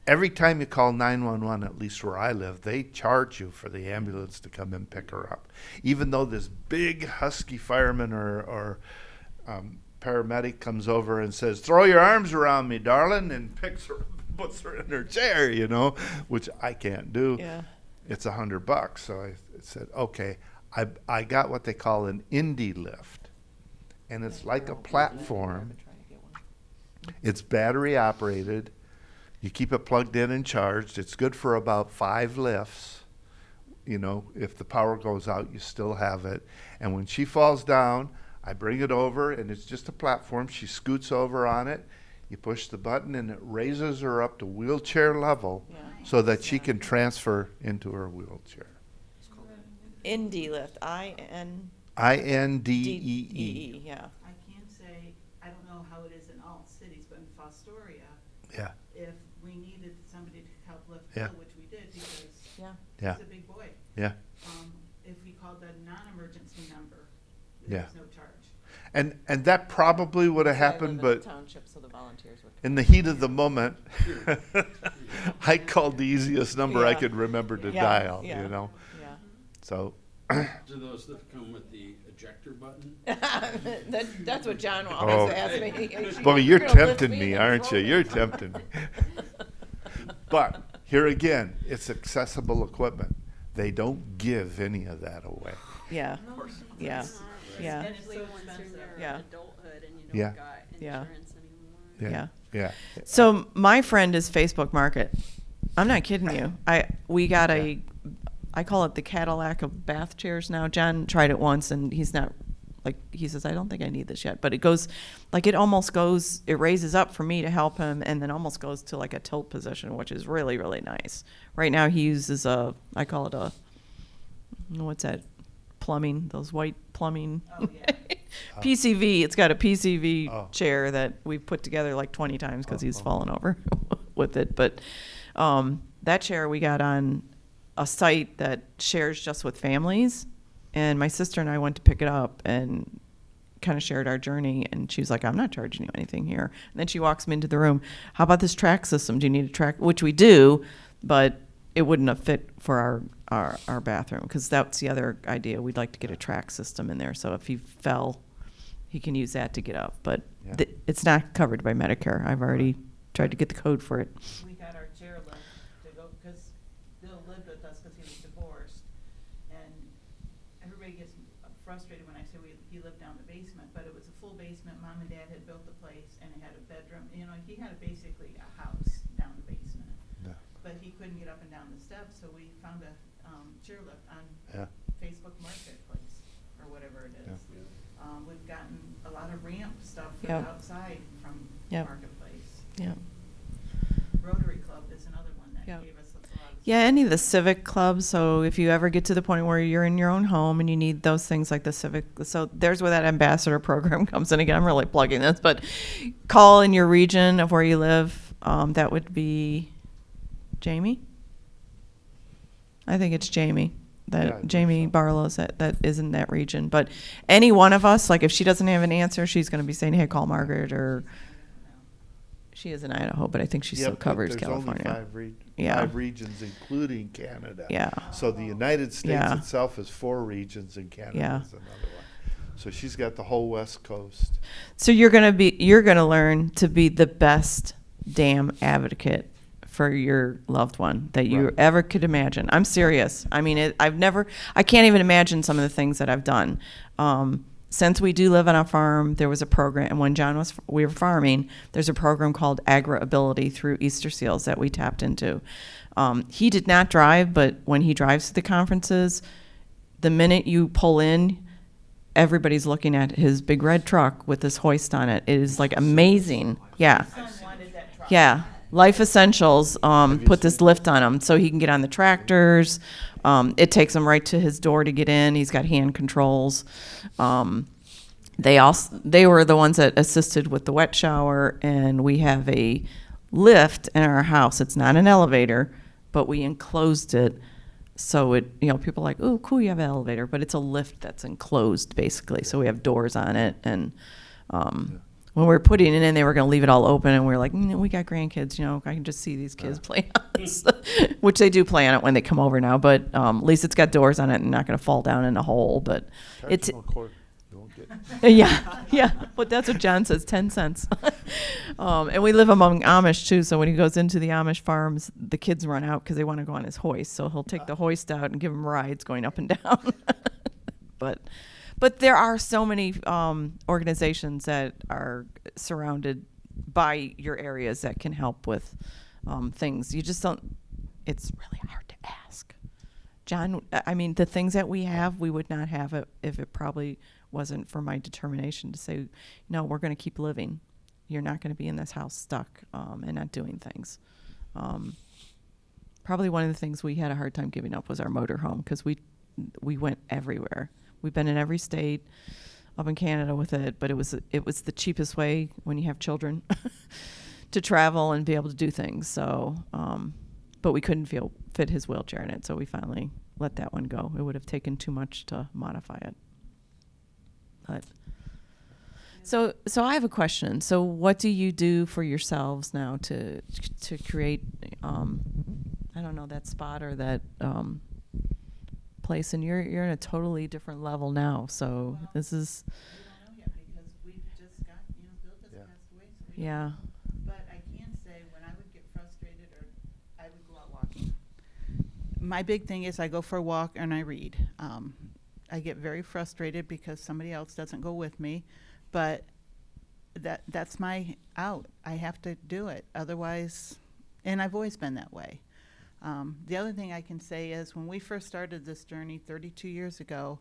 Every time you call 911, at least where I live, they charge you for the ambulance to come and pick her up. Even though this big husky fireman or paramedic comes over and says, "Throw your arms around me, darling," and picks her up and puts her in her chair, which I can't do. Yeah. It's $100. So I said, okay, I got what they call an indie lift. And it's like a platform. It's battery operated. You keep it plugged in and charged. It's good for about 5 lifts. If the power goes out, you still have it. And when she falls down, I bring it over, and it's just a platform. She scoots over on it. You push the button, and it raises her up to wheelchair level, Yeah. so that she can transfer into her wheelchair. Indie lift. INDEE. INDEE. Yeah. I can say, I don't know how it is in all cities, but in Fostoria, Yeah, if we needed somebody to help lift Yeah. Bill, which we did because Yeah. yeah, he's a big boy, yeah. if we called the non-emergency number, Yeah. there was no charge. And that probably would have happened, but township, so the volunteers would in the heat of the moment, I called the easiest number I Yeah. could remember to Yeah, dial, yeah. you know? Yeah. So, Do those that come with the ejector button? That's what John Oh. always asks me. well, you're tempting me, aren't you? You're tempting me. But here again, it's accessible equipment. They don't give any of that away. Yeah. Yeah. Yeah. Especially once you're in your Yeah. adulthood and you don't Yeah. got Yeah. insurance anymore. Yeah. Yeah. So my friend is Facebook Market. I'm not kidding you. We got I call it the Cadillac of bath chairs now. John tried it once, and he says, I don't think I need this yet. But it goes, it raises up for me to help him, and then almost goes to like a tilt position, which is really, really nice. Right now he uses I call it what's that? Plumbing, those white plumbing. Oh, yeah. PCV. It's got a PCV Oh. chair that we've put together like 20 times because he's Oh. fallen over with it. But that chair we got on a site that shares just with families. And my sister and I went to pick it up and kind of shared our journey. And she was like, I'm not charging you anything here. And then she walks me into the room. How about this track system? Do you need a track? Which we do, but it wouldn't have fit for our bathroom, because that's the other idea. We'd like to get a track system in there. So if he fell, he can use that to get up. But Yeah. it's not covered by Medicare. I've already tried to get the code for it. We got our chairlift to go, because everybody gets frustrated when I say he lived down the basement, but it was a full basement. Mom and Dad had built the place, and it had a bedroom. You know, he had basically a house down the basement. Yeah. But he couldn't get up and down the steps, so we found a chairlift on Yeah. Facebook Marketplace, or whatever it is. Yeah. We've gotten a lot of ramp stuff for Yep. the outside from Yep. Marketplace. Yeah. Rotary Club is another one that Yep. gave us a lot of Yeah, any of the civic clubs. So if you ever get to the point where you're in your own home and you need those things like the civic, so there's where that ambassador program comes in. Again, I'm really plugging this, but call in your region of where you live. That would be Jamie. I think it's Jamie. Yeah, I That think Jamie so. Barlow's that is in that region. But any one of us, like if she doesn't have an answer, she's going to be saying, "Hey, call Margaret," or she is in Idaho, but I think she Yeah, still but covers there's California. only Yeah. 5 regions, including Canada. Yeah. So the United States Yeah. itself is 4 regions, and Canada Yeah. is another one. So she's got the whole West Coast. So you're gonna learn to be the best damn advocate for your loved one that you Right. ever could imagine. I'm serious. I mean, I can't even imagine some of the things that I've done. Since we do live on a farm, there was a program, and when we were farming, there's a program called Agri-Ability through Easter Seals that we tapped into. He did not drive, but when he drives to the conferences, the minute you pull in, everybody's looking at his big red truck with this hoist on it. It is like amazing. Yeah. Yeah. Life Essentials put this lift on him so he can get on the tractors. It takes him right to his door to get in. He's got hand controls. They were the ones that assisted with the wet shower, and we have a lift in our house. It's not an elevator, but we enclosed it. So people are like, "Oh, cool, you have an elevator," but it's a lift that's enclosed basically. So we have doors on it, and when we were putting it in, they were going to leave it all open, and we were like, "We got grandkids, I can just see these kids play on this," which they do play on it when they come over now. But at least it's got doors on it and not going to fall down in a hole. But it's Charge them a quarter. You won't get yeah. But that's what John says, 10 cents. And we live among Amish too, so when he goes into the Amish farms, the kids run out because they want to go on his hoist. So he'll take the hoist out and give them rides going up and down. But there are so many organizations that are surrounded by your areas that can help with things. You just don't. It's really hard to ask. John, I mean, the things that we have, we would not have it if it probably wasn't for my determination to say, no, we're going to keep living. You're not going to be in this house stuck and not doing things. Probably one of the things we had a hard time giving up was our motorhome because we went everywhere. We've been in every state, up in Canada with it, but it was the cheapest way when you have children to travel and be able to do things. So, but we couldn't fit his wheelchair in it, so we finally let that one go. It would have taken too much to modify it. But so I have a question. So what do you do for yourselves now to create, I don't know, that spot or that place? And you're in a totally different level now. So this is. We don't know yet because we just got, Bill just passed away. So we don't Yeah. know. But I can say when I would get frustrated or I would go out walking. My big thing is I go for a walk and I read. I get very frustrated because somebody else doesn't go with me, but that's my out. I have to do it. Otherwise, and I've always been that way. The other thing I can say is when we first started this journey 32 years ago,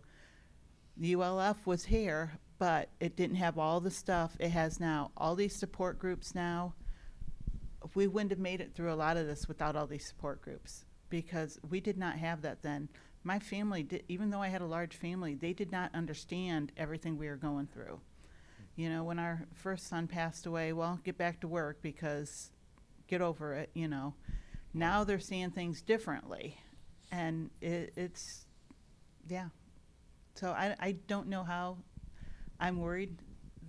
the ULF was here, but it didn't have all the stuff it has now. All these support groups now, we wouldn't have made it through a lot of this without all these support groups because we did not have that then. My family, even though I had a large family, they did not understand everything we were going through. When our first son passed away, well, get back to work because get over it, Now they're seeing things differently, and it's, yeah. So I don't know how. I'm worried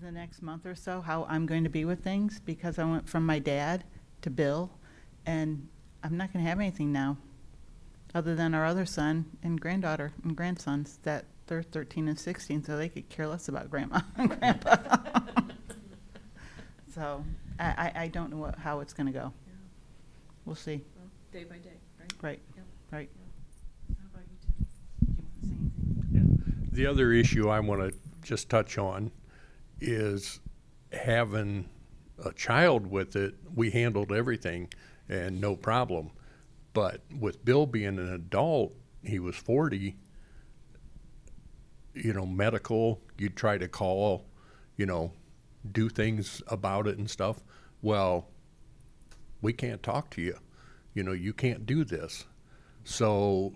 the next month or so how I'm going to be with things because I went from my dad to Bill, and I'm not going to have anything now other than our other son and granddaughter and grandsons that they're 13 and 16, so they could care less about grandma and grandpa. So I don't know how it's going to go. We'll see. Day by day, right? Right, Yep. right. How about you, Tim? Do you want to say anything? The other issue I want to just touch on is having a child with it. We handled everything and no problem. But with Bill being an adult, he was 40, medical, you'd try to call, do things about it and stuff. Well, we can't talk to you. You can't do this. So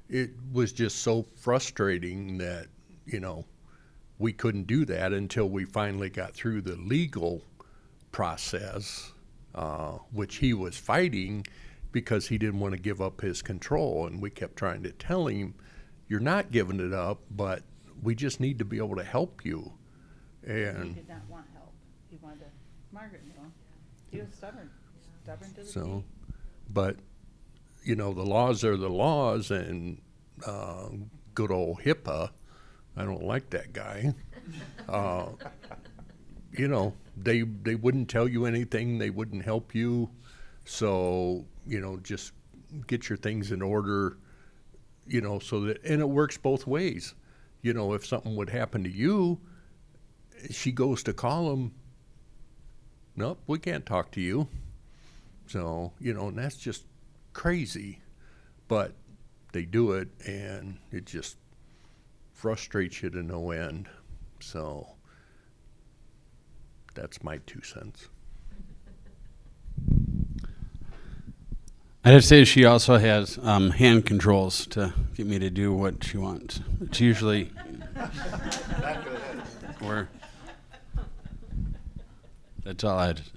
it was just so frustrating that, we couldn't do that until we finally got through the legal process, which he was fighting because he didn't want to give up his control. And we kept trying to tell him, you're not giving it up, but we just need to be able to help you. He And did not want help. He wanted to, Margaret knew. He was stubborn to the so, T. but, the laws are the laws, and good old HIPAA, I don't like that guy. They wouldn't tell you anything. They wouldn't help you. So, just get your things in order, so that, and it works both ways. If something would happen to you, she goes to call him. Nope, we can't talk to you. So, and that's just crazy. But they do it, and it just frustrates you to no end. So that's my 2 cents. I'd have to say she also has hand controls to get me to do what she wants. It's usually or that's all I had to say.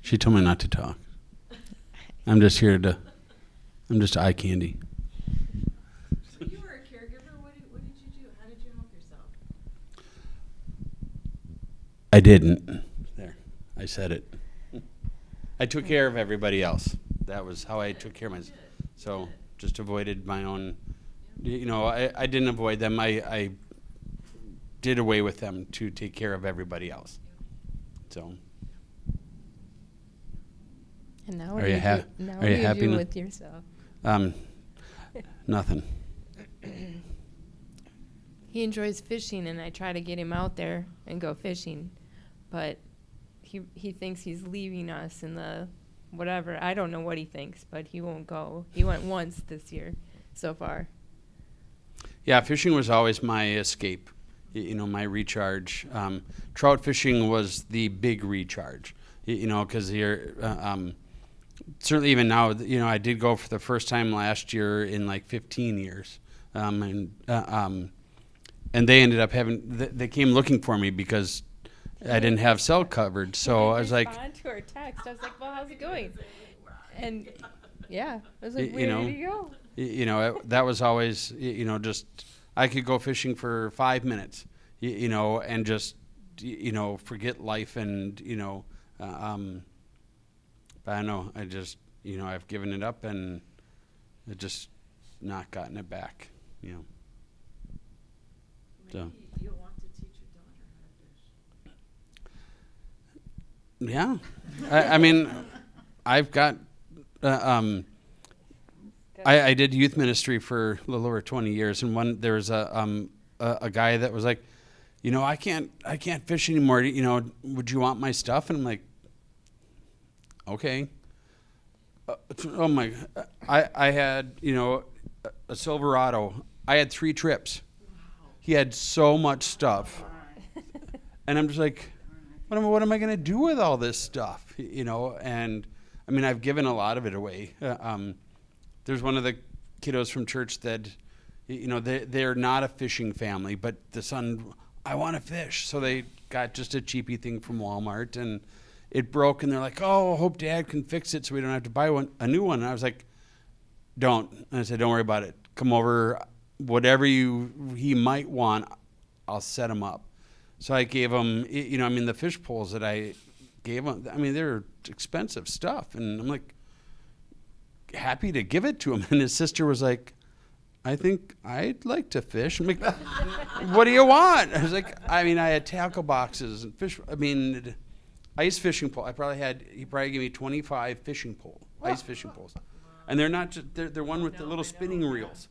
She told me not to talk. I'm just eye candy. So you were a caregiver. What did you do? How did you help yourself? I didn't. There, I said it. I took care of everybody else. That was how I took care of myself. So just avoided my own, I didn't avoid them. I did away with them to take care of everybody else. So. And now Are what you do ha- do, now are what you do you happy do now? with yourself? Nothing. He enjoys fishing, and I try to get him out there and go fishing, but he thinks he's leaving us in the whatever. I don't know what he thinks, but he won't go. He went once this year so far. Yeah, fishing was always my escape, my recharge. Trout fishing was the big recharge, because you're certainly even now, I did go for the first time last year in like 15 years, and they ended up they came looking for me because I didn't have cell coverage. So I was like, respond to our text. I was like, well, how's it going? And yeah, I was like, where did you go? That was always, just I could go fishing for 5 minutes, and just, forget life and, but I know I just, I've given it up and I just not gotten it back, So. You'll want to teach your daughter how to fish. Yeah, I mean, I've got. I did youth ministry for a little over 20 years, and there was a guy that was like, I can't fish anymore. Would you want my stuff? And I'm like, okay. Oh my! I had a Silverado. I had 3 trips. He had so much stuff, and I'm just like, what am I going to do with all this stuff? And I mean, I've given a lot of it away. There's one of the kiddos from church that, they're not a fishing family, but the son, I want to fish. So they got just a cheapy thing from Walmart, and it broke, and they're like, oh, I hope Dad can fix it so we don't have to buy a new one. And I was like, don't. And I said, don't worry about it. Come over, whatever he might want, I'll set him up. So I gave him, the fish poles that I gave him, they're expensive stuff. And I'm like, happy to give it to him. And his sister was like, I think I'd like to fish. I'm like, what do you want? I was like, I had tackle boxes and fish. Ice fishing pole. He probably gave me 25 fishing pole, ice fishing poles. And they're not just, they're one with the little spinning reels.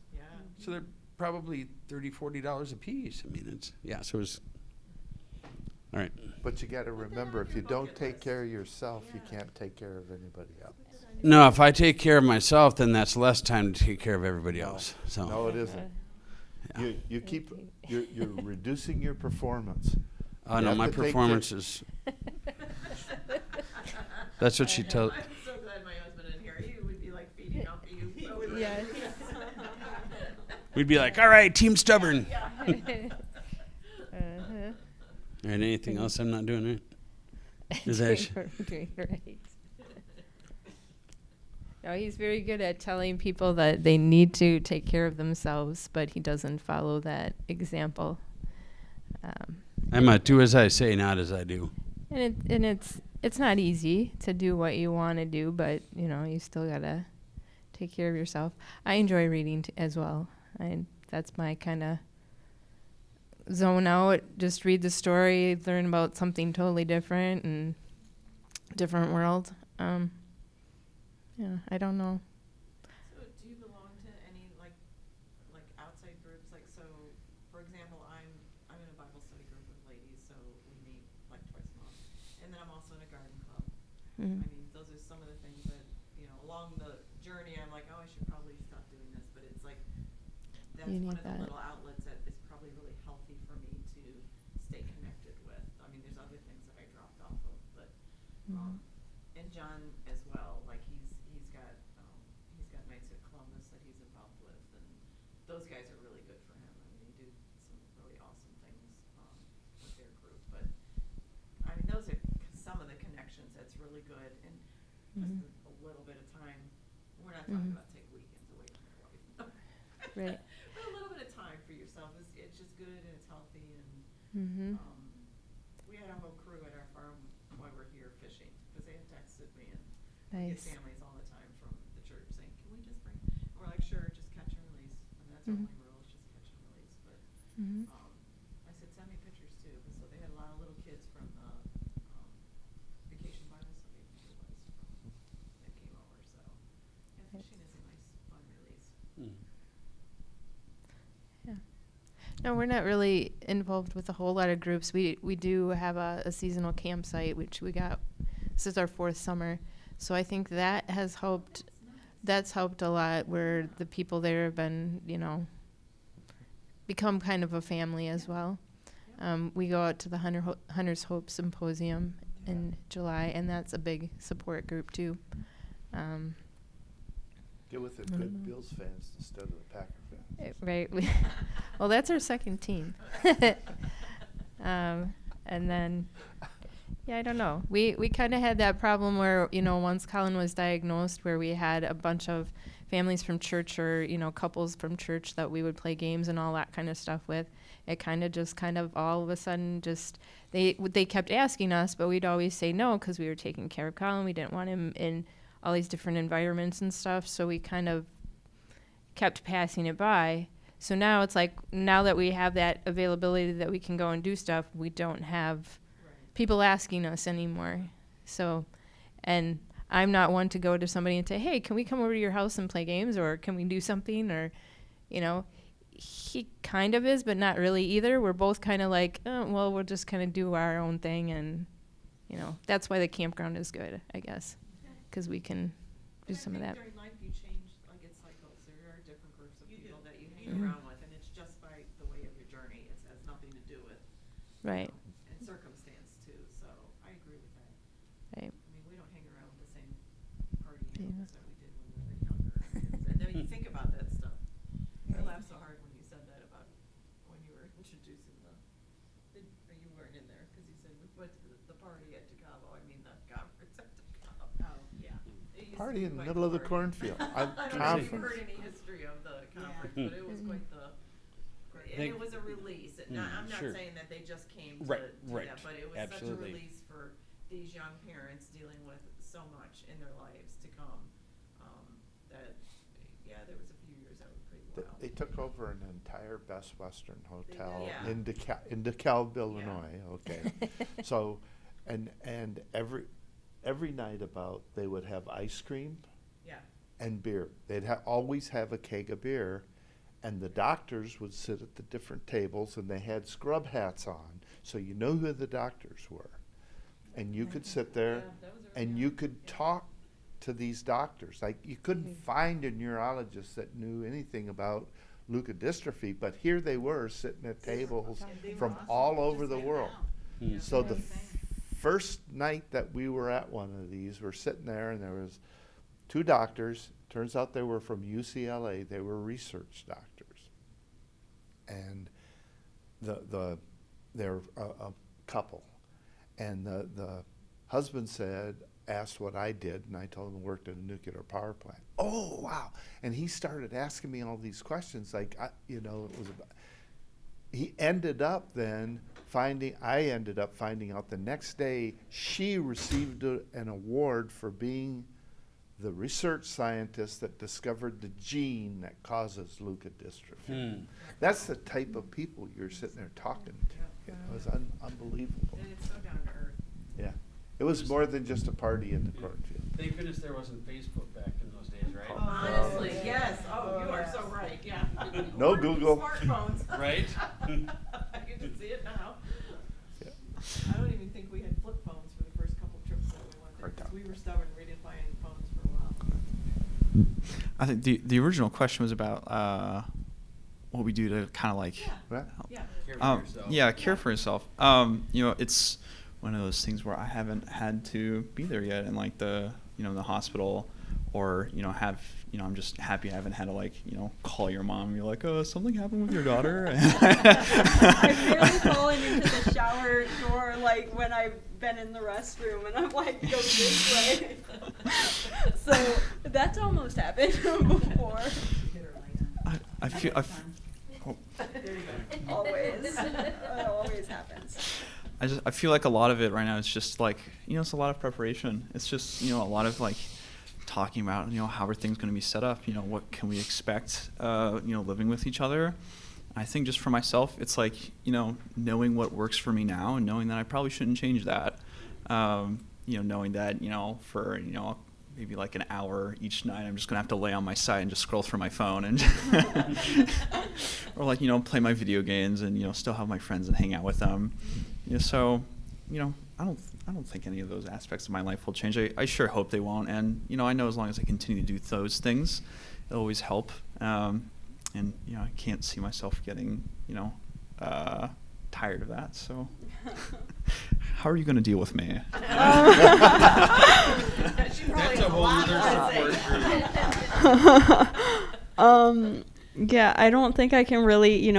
So they're probably $30-$40 a piece. I mean, it's, yeah, so it was, all right. But you got to remember, if you don't take care of yourself, you can't take care of anybody else. No, if I take care of myself, then that's less time to take care of everybody else. So No, it isn't. Yeah. You're reducing your performance. Oh, You no, have my to take performance is, that's what she told, I'm so glad my husband in here. He would be like feeding off of you. So would Yeah. we'd be like, all right, Team Stubborn. Uh-huh. And anything else I'm not doing right? Is that Doing right. No, he's very good at telling people that they need to take care of themselves, but he doesn't follow that example. I'm a do as I say, not as I do. And it's not easy to do what you want to do, but you still gotta take care of yourself. I enjoy reading as well. That's my kind of zone out. Just read the story, learn about something totally different and different world. Yeah, I don't know. So do you belong to any like outside groups? Like, so for example, I'm in a Bible study group with ladies, so we meet like twice a month. And then I'm also in a garden club. Mhm. I mean, those are some of the things that, along the journey I'm like, oh, I should probably stop doing this, but it's like that's You one need of the that. little outlets that is probably really healthy for me to stay connected with. I mean, there's other things that I dropped off of, but and John as well, like he's got Knights at Columbus that he's involved with, and those guys are really good for him. I mean, they do some really awesome things with their group. But I mean, those are some of the connections that's really good, and just a little bit of time. We're not talking about take weekends away from your wife. Right. But a little bit of time for yourself is it's just good and it's healthy. And Mm-hmm. we had a whole crew at our farm while we're here fishing because they had texted me and we get Nice. families all the time from the church saying, "Can we just bring?" And we're like, "Sure, just catch and release." And that's our Mhm. only rule is just catch and release. But Mhm. I said, "Send me pictures too." But so they had a lot of little kids from the Vacation Bible Study, I think it was, that came over. So yeah, fishing is a nice, fun release. Yeah. No, we're not really involved with a whole lot of groups. We do have a seasonal campsite, which we got. This is our 4th summer, so I think that has helped. That's helped a lot. Where the people there have been, become kind of a family as well. We go out to the Hunter's Hope Symposium in July, and that's a big support group too. Get with the good Bills fans instead of the Packer fans. Right. Well, that's our second team. And then, yeah, I don't know. We kind of had that problem where, once Colin was diagnosed, where we had a bunch of families from church or, couples from church that we would play games and all that kind of stuff with. It kind of all of a sudden just, they kept asking us, but we'd always say no because we were taking care of Colin. We didn't want him in all these different environments and stuff, so we kind of kept passing it by. So now it's like, now that we have that availability that we can go and do stuff, we don't have people asking us anymore. So, and I'm not one to go to somebody and say, hey, can we come over to your house and play games, or can we do something, or, he kind of is, but not really either. We're both kind of like, oh, well, we'll just kind of do our own thing, and, that's why the campground is good, I guess, because we can do some of that. During life, you change, like it's cycles. There are different groups of people that you hang around with, and it's just by the way of your journey. It has nothing to do with Right. and circumstance too. So I agree with that. Right. I mean, we don't hang around with the same party animals that we did when we were younger. And then you think about that stuff. I laughed so hard when you said that about when you were introducing or you weren't in there because you said we went to the party at Chicago. I mean the conference at Chicago. Oh yeah. Party in the middle of the cornfield. I don't know if you've Conference. heard any history of the conference, but it was quite the. And it was a release. I'm not Sure. saying that they just came to Right, do right. that, but it was Absolutely. such a release for these young parents dealing with so much in their lives to come. That there was a few years that were pretty wild. They took over an entire Best Western hotel Yeah. in DeKalb, Illinois. Okay, so, and every night they would have ice cream Yeah. and beer. They'd always have a keg of beer, And the doctors would sit at the different tables, and they had scrub hats on, so you know who the doctors were. And you could sit there, and you could talk to these doctors. Like, you couldn't find a neurologist that knew anything about leukodystrophy, but here they were sitting at tables from all over the world. So the first night that we were at one of these, we're sitting there, and there was 2 doctors. Turns out they were from UCLA. They were research doctors, and they're a couple. And the husband asked what I did, and I told him I worked at a nuclear power plant. Oh, wow! And he started asking me all these questions, like it was about. He ended up then I ended up finding out the next day she received an award for being the research scientist that discovered the gene that causes leukodystrophy. That's the type of people you're sitting there talking to. It was unbelievable. And it's so down to earth. Yeah. It was more than just a party in the cornfield. Thank goodness there wasn't Facebook back in those days, right? Honestly, yes. Oh, you are so right. Yeah. No Or Google. Smartphones. Right? I can just see it now. Yeah. I don't even think we had flip phones for the first couple trips that we went there, Right 'cause down. we were stubborn. We didn't buy any phones for a while. I think the original question was about what we do to kind of like Right. Yeah. Care for yourself. care for yourself. It's one of those things where I haven't had to be there yet in like the hospital, or I'm just happy I haven't had to call your mom and be like, oh, something happened with your daughter. I've barely fallen into the shower door when I've been in the restroom, and I'm like, go this way. So that's almost happened before. I feel Always. It always happens. I feel like a lot of it right now is just it's a lot of preparation. It's just a lot of talking about how are things going to be set up. What can we expect? Living with each other. I think just for myself, it's knowing what works for me now, and knowing that I probably shouldn't change that. Knowing that for maybe an hour each night, I'm just gonna have to lay on my side and just scroll through my phone and or play my video games and still have my friends and hang out with them. So I don't think any of those aspects of my life will change. I sure hope they won't, and I know as long as I continue to do those things, it'll always help. And I can't see myself getting tired of that. So how are you going to deal with me? That's a whole other support group. Yeah, I don't think I can really,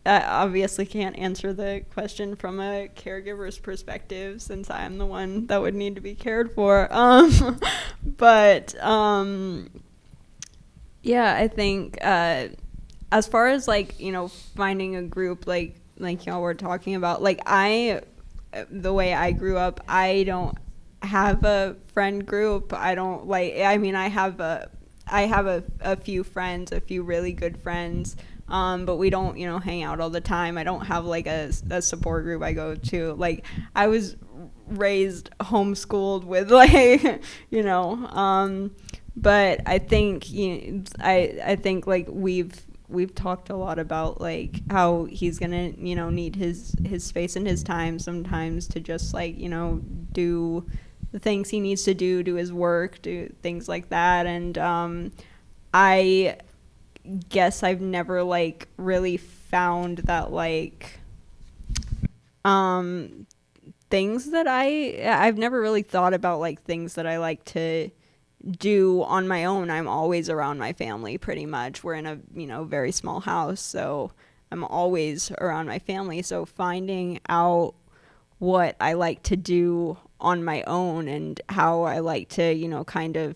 I obviously can't answer the question from a caregiver's perspective, since I am the one that would need to be cared for. But yeah, I think as far as finding a group like y'all were talking about, the way I grew up, I don't have a friend group. I don't I have a few friends, a few really good friends, but we don't, hang out all the time. I don't have a support group I go to. I was raised homeschooled with but I think I think we've talked a lot about how he's gonna need his space and his time sometimes to just do the things he needs to do his work, do things like that. And I guess I've never really found that things that I've never really thought about things that I like to do on my own. I'm always around my family pretty much. We're in a very small house, so I'm always around my family. So finding out what I like to do on my own and how I like to kind of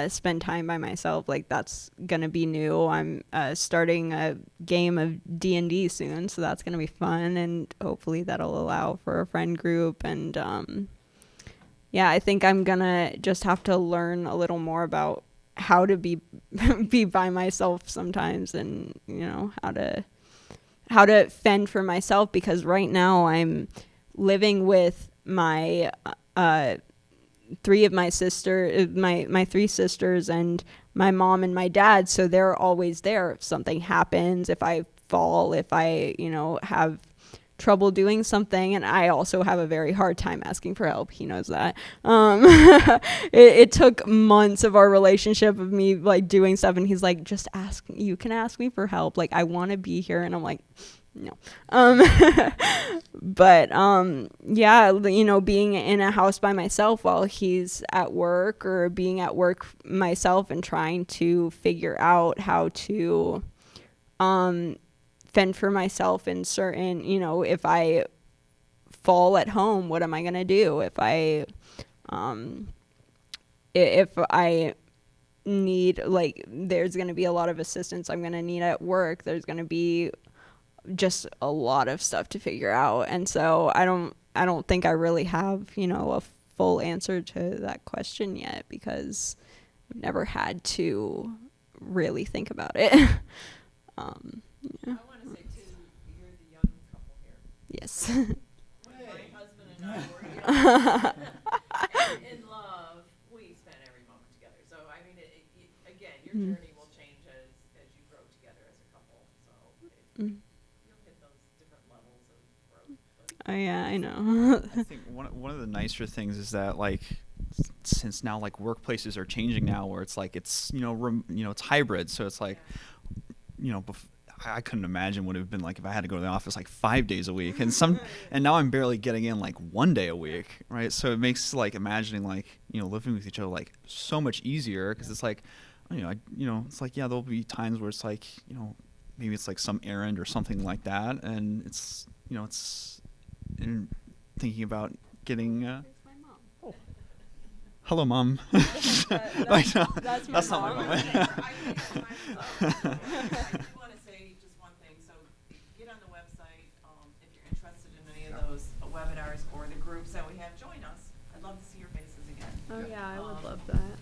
spend time by myself, that's gonna be new. I'm starting a game of D&D soon, so that's gonna be fun, and hopefully that'll allow for a friend group. And yeah, I think I'm gonna just have to learn a little more about how to be by myself sometimes, and how to fend for myself, because right now I'm living with my three sisters and my mom and my dad, so they're always there if something happens, if I fall, if I, have trouble doing something. And I also have a very hard time asking for help. He knows that. It took months of our relationship of me like doing stuff, and he's like, just ask, you can ask me for help. Like, I want to be here. And I'm like, no. But yeah, being in a house by myself while he's at work, or being at work myself and trying to figure out how to fend for myself in certain, if I fall at home, what am I going to do? If I need, like, there's going to be a lot of assistance I'm going to need at work. There's going to be just a lot of stuff to figure out. And so I don't think I really have, a full answer to that question yet, because I've never had to really think about it. Yeah. I want to say too, you're the young couple here. Yes. My husband and I were in love. We spent every moment together. So I mean, again, your journey will change as you grow together as a couple. So you'll hit those different levels of growth. Oh yeah, I know. I think one of the nicer things is that, like, since now, like, workplaces are changing now, where it's like it's it's hybrid, so it's like I couldn't imagine what it would have been like if I had to go to the office like 5 days a week, and now I'm barely getting in like 1 day a week, right? So it makes like imagining like living with each other like so much easier, because it's like it's like, yeah, there'll be times where it's like maybe it's like some errand or something like that, and it's it's and thinking about getting hello, Mom. That's my mom. I do want to say just one thing. So get on the website if you're interested in any of those webinars or the groups that we have. Join us. I'd love to see your faces again. Oh yeah, I would love that.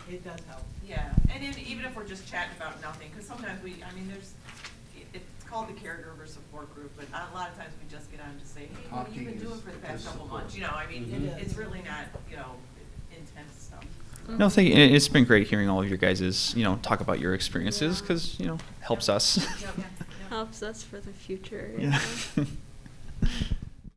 It does help. Yeah, and even if we're just chatting about nothing, because sometimes it's called the caregiver support group, but a lot of times we just get on to say, hey, what have you been doing for the past couple months? It's really not intense stuff. No, thank you. It's been great hearing all of your guys' talk about your experiences, because helps us. Helps us for the future. Yeah.